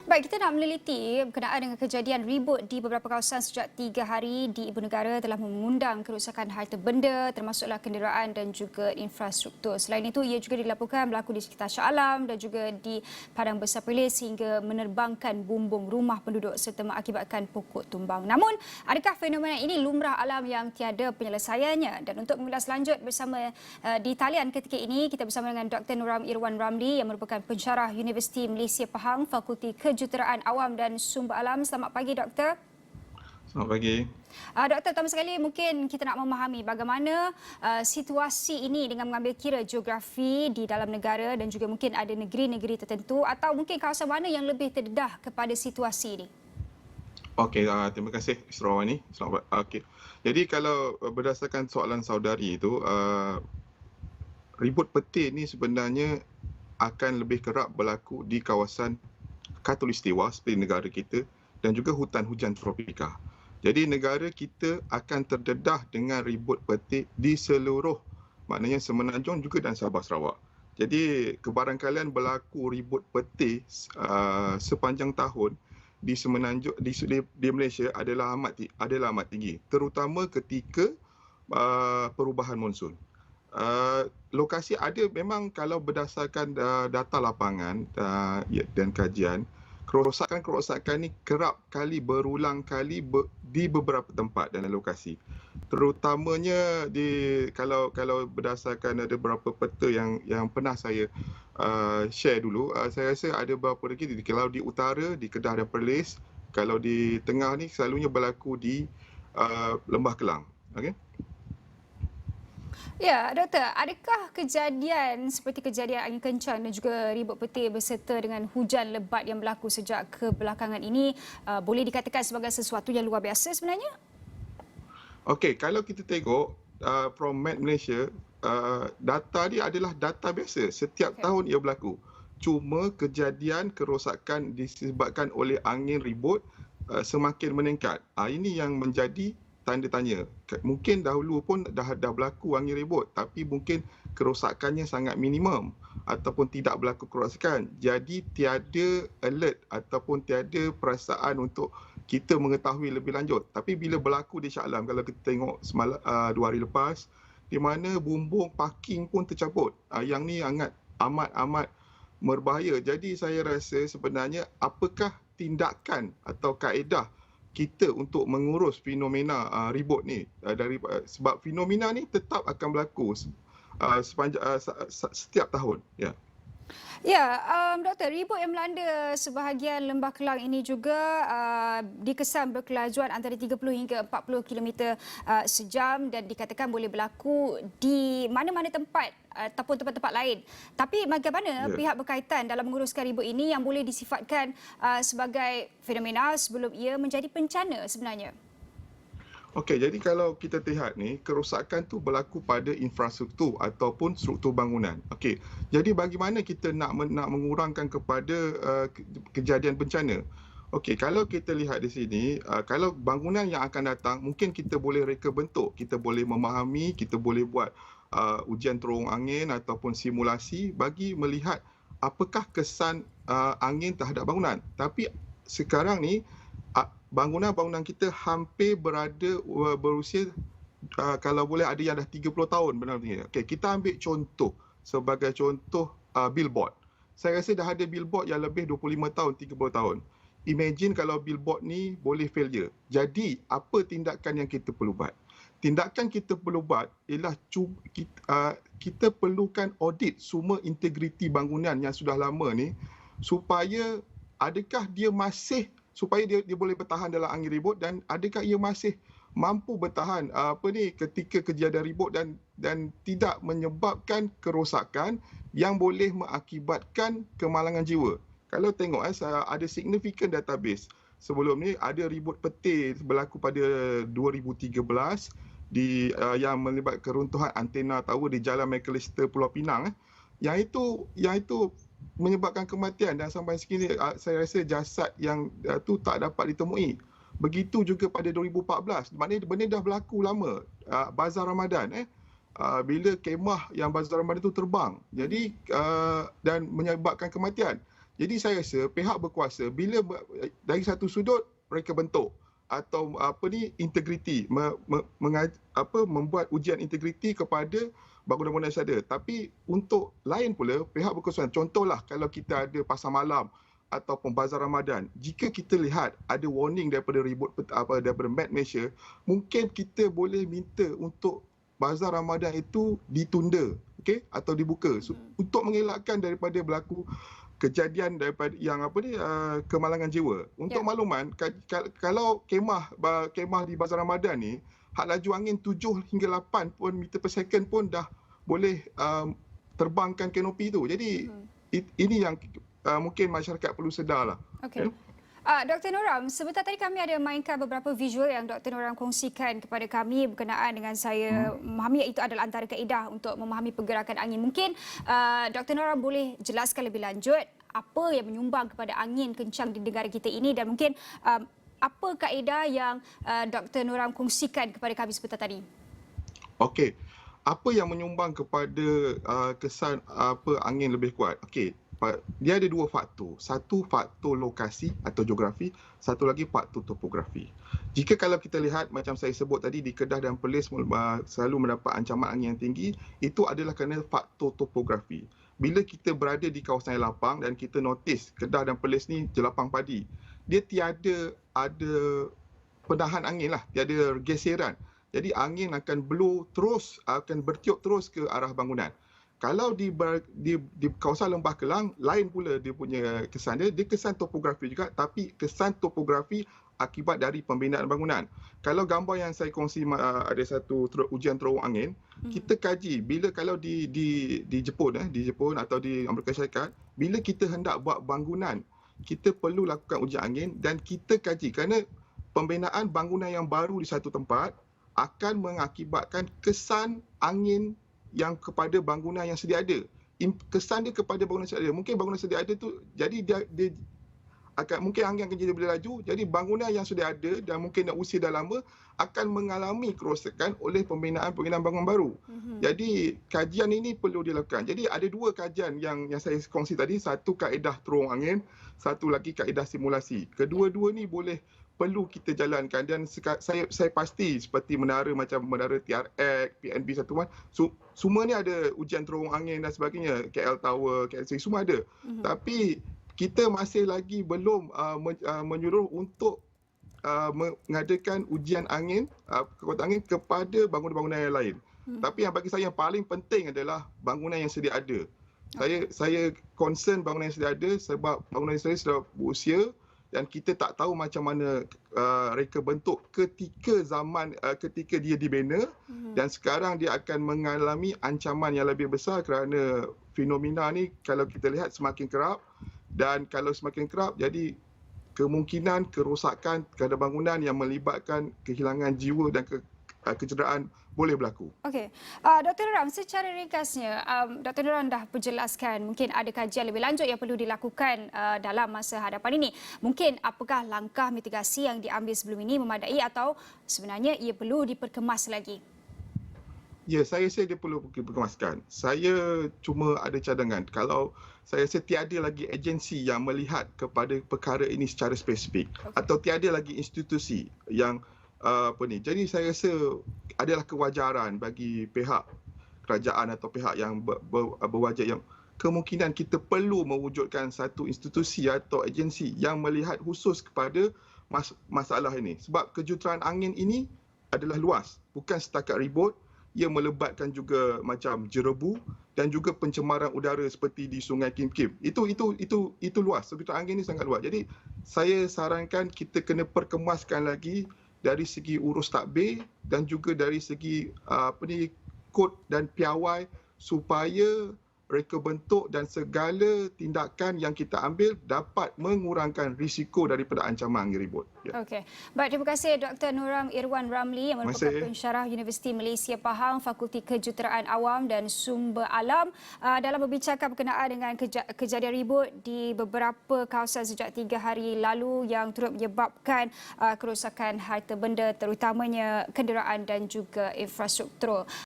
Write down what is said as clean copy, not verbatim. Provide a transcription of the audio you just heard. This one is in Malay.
Baik, kita nak meneliti berkenaan dengan kejadian ribut di beberapa kawasan sejak 3 hari di Ibu Negara telah mengundang kerosakan harta benda termasuklah kenderaan dan juga infrastruktur. Selain itu, ia juga dilaporkan berlaku di sekitar Shah Alam dan juga di Padang Besar Perlis hingga menerbangkan bumbung rumah penduduk serta mengakibatkan pokok tumbang. Namun, adakah fenomena ini lumrah alam yang tiada penyelesaiannya? Dan untuk mengulas lanjut bersama di talian ketika ini, kita bersama dengan Dr. Nuram Irwan Ramli yang merupakan pensyarah Universiti Malaysia Pahang, Fakulti Kejuruteraan Awam dan Sumber Alam. Selamat pagi, Doktor. Selamat pagi. Doktor, pertama sekali mungkin kita nak memahami bagaimana situasi ini dengan mengambil kira geografi di dalam negara dan juga mungkin ada negeri-negeri tertentu atau mungkin kawasan mana yang lebih terdedah kepada situasi ini. Okey, terima kasih Mr. Rawani. Selamat. Okey. Jadi kalau berdasarkan soalan saudari itu, ribut petir ni sebenarnya akan lebih kerap berlaku di kawasan khatulistiwa seperti negara kita dan juga hutan hujan tropika. Jadi negara kita akan terdedah dengan ribut petir di seluruh, maknanya Semenanjung juga dan Sabah Sarawak. Jadi kebarangkalian berlaku ribut petir sepanjang tahun di Semenanjung di Malaysia adalah amat tinggi, terutama ketika perubahan monsun. Lokasi ada memang kalau berdasarkan data lapangan dan kajian, kerosakan ni kerap kali berulang kali di beberapa tempat dalam lokasi. Terutamanya kalau berdasarkan ada beberapa peta yang pernah saya share dulu, saya rasa ada beberapa lagi kalau di utara di Kedah dan Perlis, kalau di tengah ni selalunya berlaku di Lembah Kelang. Okey. Ya, Doktor, adakah kejadian seperti kejadian angin kencang dan juga ribut petir berserta dengan hujan lebat yang berlaku sejak kebelakangan ini boleh dikatakan sebagai sesuatu yang luar biasa sebenarnya? Okey, kalau kita tengok from Met Malaysia, data dia adalah data biasa. Setiap tahun ia berlaku. Cuma kejadian kerosakan disebabkan oleh angin ribut semakin meningkat. Ini yang menjadi tanda tanya. Mungkin dahulu pun dah berlaku angin ribut, tapi mungkin kerosakannya sangat minimum ataupun tidak berlaku kerosakan. Jadi tiada alert ataupun tiada perasaan untuk kita mengetahui lebih lanjut. Tapi bila berlaku di Shah Alam, kalau kita tengok 2 hari lepas, di mana bumbung parking pun tercabut. Yang ni amat berbahaya. Jadi saya rasa sebenarnya apakah tindakan atau kaedah kita untuk mengurus fenomena ribut ni, sebab fenomena ni tetap akan berlaku setiap tahun. Ya. Ya, Doktor, ribut yang melanda sebahagian Lembah Kelang ini juga dikesan berkelajuan antara 30 hingga 40 km sejam dan dikatakan boleh berlaku di mana-mana tempat ataupun tempat-tempat lain. Tapi bagaimana pihak berkaitan dalam menguruskan ribut ini yang boleh disifatkan sebagai fenomena sebelum ia menjadi bencana sebenarnya? Okey, jadi kalau kita lihat ni, kerosakan tu berlaku pada infrastruktur ataupun struktur bangunan. Okey, jadi bagaimana kita nak mengurangkan kepada kejadian bencana? Okey, kalau kita lihat di sini, kalau bangunan yang akan datang, mungkin kita boleh reka bentuk, kita boleh memahami, kita boleh buat ujian terowong angin ataupun simulasi bagi melihat apakah kesan angin terhadap bangunan. Tapi sekarang ni, bangunan-bangunan kita hampir berusia kalau boleh ada yang dah 30 tahun benar-benar. Okey, kita ambil contoh sebagai contoh billboard. Saya rasa dah ada billboard yang lebih 25 tahun, 30 tahun. Imagine kalau billboard ni boleh failure. Jadi, apa tindakan yang kita perlu buat? Tindakan kita perlu buat ialah kita perlukan audit semua integriti bangunan yang sudah lama ni supaya adakah dia masih supaya dia boleh bertahan dalam angin ribut dan adakah ia masih mampu bertahan ketika kejadian ribut dan tidak menyebabkan kerosakan yang boleh mengakibatkan kemalangan jiwa. Kalau tengok ada significant database. Sebelum ni ada ribut petir berlaku pada 2013 yang melibatkan keruntuhan antena tower di Jalan McAllister Pulau Pinang. Yang itu menyebabkan kematian dan sampai sekini saya rasa jasad yang tu tak dapat ditemui. Begitu juga pada 2014. Maknanya benda dah berlaku lama. Bazar Ramadan bila kemah yang Bazar Ramadan tu terbang. Jadi dan menyebabkan kematian. Jadi saya rasa pihak berkuasa bila dari satu sudut mereka bentuk atau integriti membuat ujian integriti kepada bangunan-bangunan yang ada. Tapi untuk lain pula pihak berkuasa, contohlah kalau kita ada pasar malam ataupun bazar Ramadan, jika kita lihat ada warning daripada daripada Met Malaysia, mungkin kita boleh minta untuk bazar Ramadan itu ditunda, okey, atau dibuka untuk mengelakkan daripada berlaku kejadian daripada yang kemalangan jiwa. Untuk makluman, kalau kemah di bazar Ramadan ni, had laju angin 7 hingga 8 pun meter per second pun dah boleh terbangkan kanopi tu. Jadi ini yang mungkin masyarakat perlu sedarlah. Okey. Dr. Noram, sebentar tadi kami ada mainkan beberapa visual yang Dr. Noram kongsikan kepada kami berkenaan dengan saya memahami itu adalah antara kaedah untuk memahami pergerakan angin. Mungkin Dr. Noram boleh jelaskan lebih lanjut apa yang menyumbang kepada angin kencang di negara kita ini dan mungkin apa kaedah yang Dr. Noram kongsikan kepada kami sebentar tadi. Okey. Apa yang menyumbang kepada kesan angin lebih kuat? Okey. Dia ada dua faktor. Satu faktor lokasi atau geografi, satu lagi faktor topografi. Jika kalau kita lihat macam saya sebut tadi di Kedah dan Perlis selalu mendapat ancaman angin yang tinggi, itu adalah kerana faktor topografi. Bila kita berada di kawasan yang lapang dan kita notice Kedah dan Perlis ni jelapang padi, dia tiada ada penahan angin lah, tiada geseran. Jadi angin akan blow terus, akan bertiup terus ke arah bangunan. Kalau di kawasan Lembah Kelang, lain pula dia punya kesan dia. Dia kesan topografi juga, tapi kesan topografi akibat dari pembinaan bangunan. Kalau gambar yang saya kongsi ada satu ujian terowong angin, kita kaji bila kalau di Jepun atau di Amerika Syarikat, bila kita hendak buat bangunan, kita perlu lakukan ujian angin dan kita kaji kerana pembinaan bangunan yang baru di satu tempat akan mengakibatkan kesan angin yang kepada bangunan yang sedia ada. Kesan dia kepada bangunan sedia ada. Mungkin bangunan sedia ada tu, jadi dia mungkin angin akan jadi lebih laju. Jadi bangunan yang sudah ada dan mungkin dah usia dah lama akan mengalami kerosakan oleh pembinaan bangunan baru. Jadi kajian ini perlu dilakukan. Jadi ada dua kajian yang saya kongsi tadi. Satu kaedah terowong angin, satu lagi kaedah simulasi. Kedua-dua ni perlu kita jalankan dan saya pasti seperti macam menara TRX, PNB 1 semua ni ada ujian terowong angin dan sebagainya, KL Tower, KLC semua ada. Tapi kita masih lagi belum menyuruh untuk mengadakan ujian angin, kekuatan angin kepada bangunan-bangunan yang lain. Tapi yang bagi saya yang paling penting adalah bangunan yang sedia ada. Saya concern bangunan yang sedia ada sebab bangunan yang sedia sudah berusia dan kita tak tahu macam mana reka bentuk ketika dia dibina dan sekarang dia akan mengalami ancaman yang lebih besar kerana fenomena ni kalau kita lihat semakin kerap dan kalau semakin kerap jadi kemungkinan kerosakan kepada bangunan yang melibatkan kehilangan jiwa dan kecederaan boleh berlaku. Okey. Dr. Noram, secara ringkasnya, Dr. Noram dah perjelaskan mungkin ada kajian lebih lanjut yang perlu dilakukan dalam masa hadapan ini. Mungkin apakah langkah mitigasi yang diambil sebelum ini memadai atau sebenarnya ia perlu diperkemas lagi? Ya, saya rasa dia perlu dikemaskan. Saya cuma ada cadangan. Kalau saya rasa tiada lagi agensi yang melihat kepada perkara ini secara spesifik atau tiada lagi institusi yang Jadi saya rasa adalah kewajaran bagi pihak kerajaan atau pihak yang berwajib yang kemungkinan kita perlu mewujudkan satu institusi atau agensi yang melihat khusus kepada masalah ini. Sebab kejuruteraan angin ini adalah luas, bukan setakat ribut, ia melibatkan juga macam jerebu dan juga pencemaran udara seperti di Sungai Kim Kim. Itu luas. Kejuruteraan angin ini sangat luas. Jadi saya sarankan kita kena perkemaskan lagi dari segi urus takbir dan juga dari segi kod dan piawai supaya reka bentuk dan segala tindakan yang kita ambil dapat mengurangkan risiko daripada ancaman angin ribut. Ya. Okey. Baik, terima kasih Dr. Noram Irwan Ramli yang merupakan pensyarah Universiti Malaysia Pahang, Fakulti Kejuruteraan Awam dan Sumber Alam dalam berbincangkan berkenaan dengan kejadian ribut di beberapa kawasan sejak 3 hari lalu yang turut menyebabkan kerosakan harta benda terutamanya kenderaan dan juga infrastruktur.